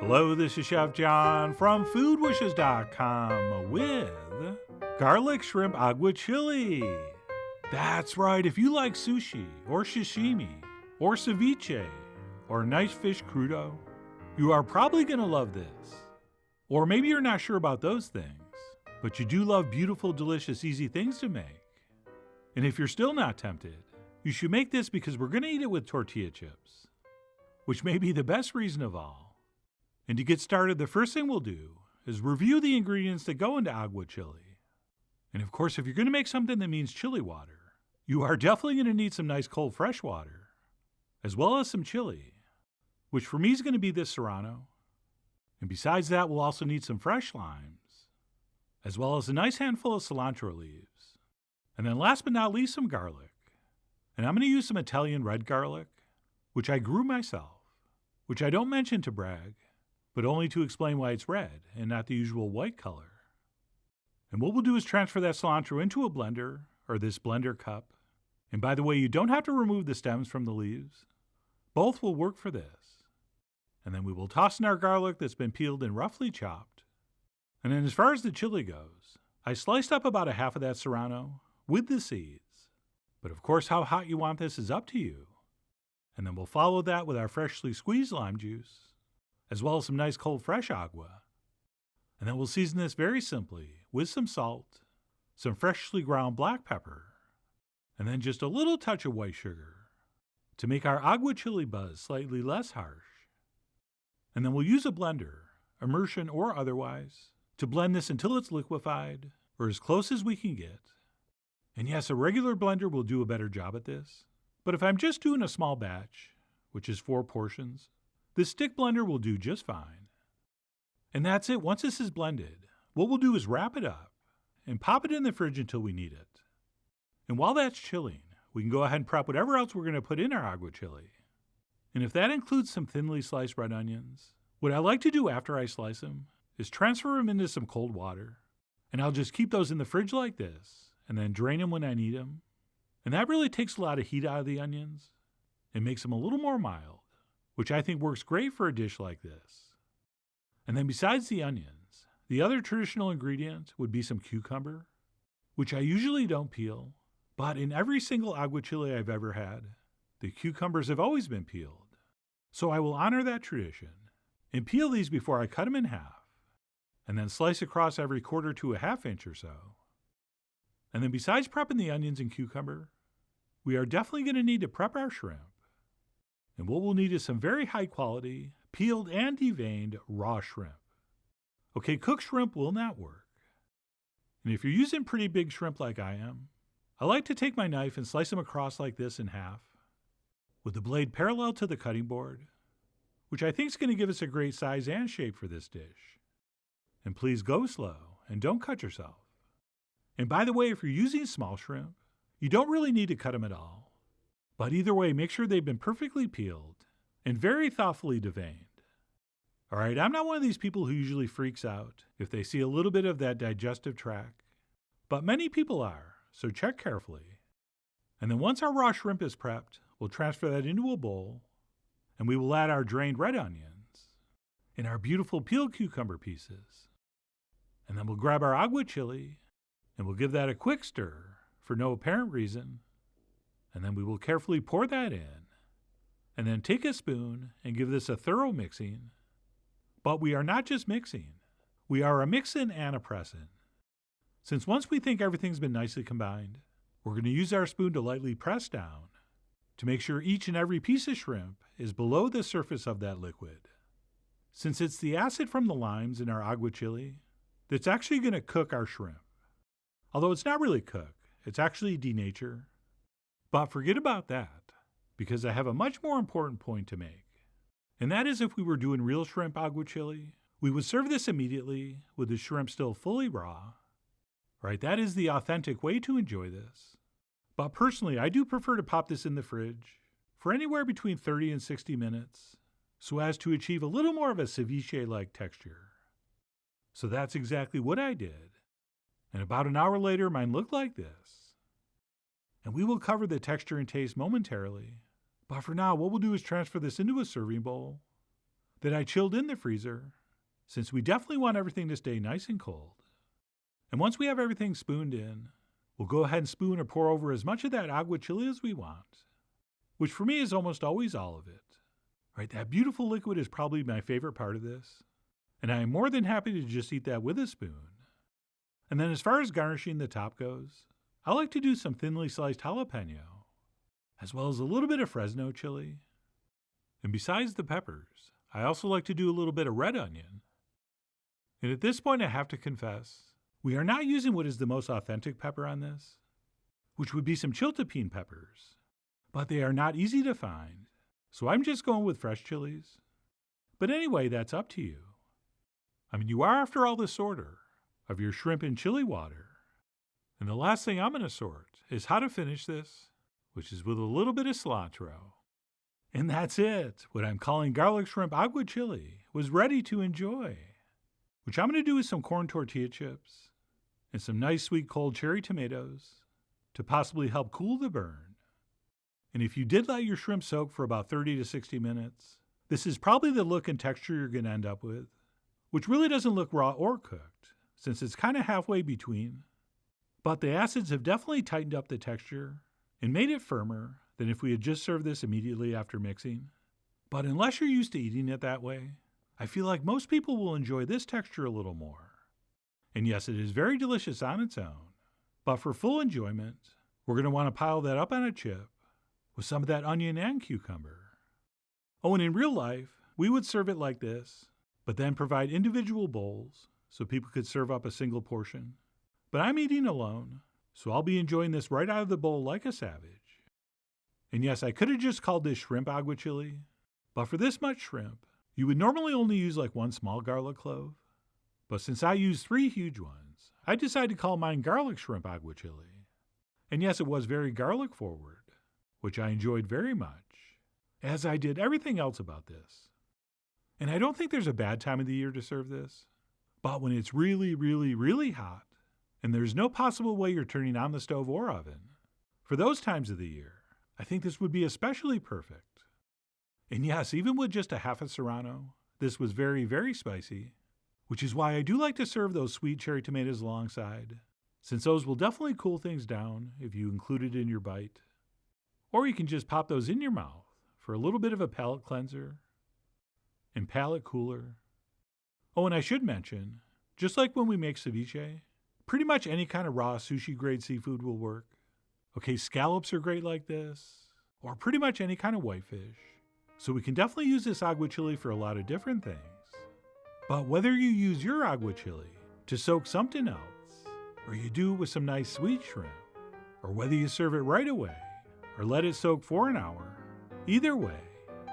Hello, this is Chef John from foodwishes.com with garlic shrimp aguachile. That's right, if you like sushi or sashimi or ceviche or nice fish crudo, you are probably going to love this. Or maybe you're not sure about those things, but you do love beautiful, delicious, easy things to make. And if you're still not tempted, you should make this because we're going to eat it with tortilla chips, which may be the best reason of all. And to get started, the first thing we'll do is review the ingredients that go into aguachile. And of course, if you're going to make something that means chili water, you are definitely going to need some nice cold fresh water, as well as some chili, which for me is going to be this serrano. And besides that, we'll also need some fresh limes, as well as a nice handful of cilantro leaves. And then last but not least, some garlic. And I'm going to use some Italian red garlic, which I grew myself, which I don't mention to brag, but only to explain why it's red and not the usual white color. And what we'll do is transfer that cilantro into a blender, or this blender cup. And by the way, you don't have to remove the stems from the leaves. Both will work for this. And then we will toss in our garlic that's been peeled and roughly chopped. And then as far as the chili goes, I sliced up about a half of that serrano with the seeds. But of course, how hot you want this is up to you. And then we'll follow that with our freshly squeezed lime juice, as well as some nice cold fresh agua. And then we'll season this very simply with some salt, some freshly ground black pepper, and then just a little touch of white sugar to make our aguachile buzz slightly less harsh. And then we'll use a blender, immersion or otherwise, to blend this until it's liquefied, or as close as we can get. And yes, a regular blender will do a better job at this. But if I'm just doing a small batch, which is 4 portions, the stick blender will do just fine. And that's it. Once this is blended, what we'll do is wrap it up and pop it in the fridge until we need it. And while that's chilling, we can go ahead and prep whatever else we're going to put in our aguachile. And if that includes some thinly sliced red onions, what I like to do after I slice them is transfer them into some cold water. And I'll just keep those in the fridge like this and then drain them when I need them. And that really takes a lot of heat out of the onions and makes them a little more mild, which I think works great for a dish like this. And then besides the onions, the other traditional ingredient would be some cucumber, which I usually don't peel, but in every single aguachile I've ever had, the cucumbers have always been peeled. So I will honor that tradition and peel these before I cut them in half, and then slice across every 1/4 to a 1/2 inch or so. And then besides prepping the onions and cucumber, we are definitely going to need to prep our shrimp. And what we'll need is some very high quality, peeled and deveined raw shrimp. Okay, cooked shrimp will not work. And if you're using pretty big shrimp like I am, I like to take my knife and slice them across like this in half, with the blade parallel to the cutting board, which I think is going to give us a great size and shape for this dish. And please go slow and don't cut yourself. And by the way, if you're using small shrimp, you don't really need to cut them at all. But either way, make sure they've been perfectly peeled and very thoughtfully deveined. All right, I'm not one of these people who usually freaks out if they see a little bit of that digestive tract, but many people are, so check carefully. And then once our raw shrimp is prepped, we'll transfer that into a bowl, and we will add our drained red onions and our beautiful peeled cucumber pieces. And then we'll grab our aguachile, and we'll give that a quick stir for no apparent reason. And then we will carefully pour that in, and then take a spoon and give this a thorough mixing. But we are not just mixing. We are a mixin' and a pressin'. Since once we think everything's been nicely combined, we're going to use our spoon to lightly press down to make sure each and every piece of shrimp is below the surface of that liquid. Since it's the acid from the limes in our aguachile that's actually going to cook our shrimp. Although it's not really cook, it's actually denature. But forget about that, because I have a much more important point to make. And that is if we were doing real shrimp aguachile, we would serve this immediately with the shrimp still fully raw. Right, that is the authentic way to enjoy this. But personally, I do prefer to pop this in the fridge for anywhere between 30 and 60 minutes, so as to achieve a little more of a ceviche-like texture. So that's exactly what I did. And about an hour later, mine looked like this. And we will cover the texture and taste momentarily. But for now, what we'll do is transfer this into a serving bowl. that I chilled in the freezer, since we definitely want everything to stay nice and cold. And once we have everything spooned in, we'll go ahead and spoon or pour over as much of that aguachile as we want, which for me is almost always all of it. Right, that beautiful liquid is probably my favorite part of this, and I am more than happy to just eat that with a spoon. And then as far as garnishing the top goes, I like to do some thinly sliced jalapeno, as well as a little bit of Fresno chili. And besides the peppers, I also like to do a little bit of red onion. And at this point I have to confess, we are not using what is the most authentic pepper on this, which would be some chiltepin peppers, but they are not easy to find, so I'm just going with fresh chilies. But anyway, that's up to you. I mean, you are, after all, the sorter of your shrimp and chili water. And the last thing I'm going to sort is how to finish this, which is with a little bit of cilantro. And that's it. What I'm calling garlic shrimp aguachile was ready to enjoy, which I'm going to do with some corn tortilla chips and some nice sweet cold cherry tomatoes to possibly help cool the burn. And if you did let your shrimp soak for about 30 to 60 minutes, this is probably the look and texture you're going to end up with, which really doesn't look raw or cooked, since it's kind of halfway between. But the acids have definitely tightened up the texture and made it firmer than if we had just served this immediately after mixing. But unless you're used to eating it that way, I feel like most people will enjoy this texture a little more. And yes, it is very delicious on its own, but for full enjoyment, we're going to want to pile that up on a chip with some of that onion and cucumber. Oh, and in real life, we would serve it like this, but then provide individual bowls so people could serve up a single portion. But I'm eating alone, so I'll be enjoying this right out of the bowl like a savage. And yes, I could have just called this shrimp aguachile, but for this much shrimp, you would normally only use like one small garlic clove. But since I used 3 huge ones, I decided to call mine garlic shrimp aguachile. And yes, it was very garlic forward, which I enjoyed very much, as I did everything else about this. And I don't think there's a bad time of the year to serve this, but when it's really, really, really hot, and there's no possible way you're turning on the stove or oven, for those times of the year, I think this would be especially perfect. And yes, even with just a half a serrano, this was very, very spicy, which is why I do like to serve those sweet cherry tomatoes alongside, since those will definitely cool things down if you include it in your bite. Or you can just pop those in your mouth for a little bit of a palate cleanser and palate cooler. Oh, and I should mention, just like when we make ceviche, pretty much any kind of raw sushi grade seafood will work. Okay, scallops are great like this, or pretty much any kind of whitefish. So we can definitely use this aguachile for a lot of different things. But whether you use your aguachile to soak something else, or you do it with some nice sweet shrimp, or whether you serve it right away, or let it soak for an hour, either way,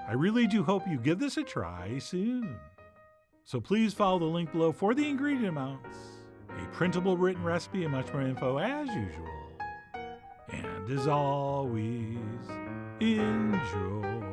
I really do hope you give this a try soon. So please follow the link below for the ingredient amounts, a printable written recipe, and much more info as usual. And as always, enjoy.